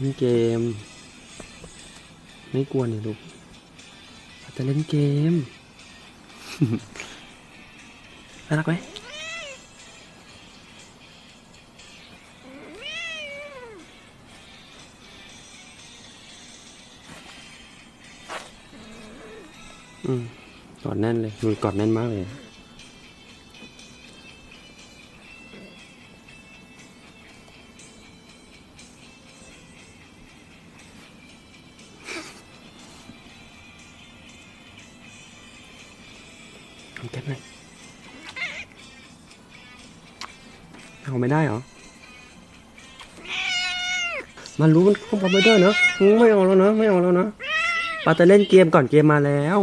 เล่นเกมไม่กวนเนี่ยลูกจะเล่นเกม น่ารักไหมกอดแน่นเลยมือกอดแน่นมากเลยแก้มเลยเอาไม่ได้เหรอมันรู้มันเข้าไปไม่ได้เนอะไม่เอาแล้วนะไม่เอาแล้วนะปาจะเล่นเกมก่อนเกมมาแล้ว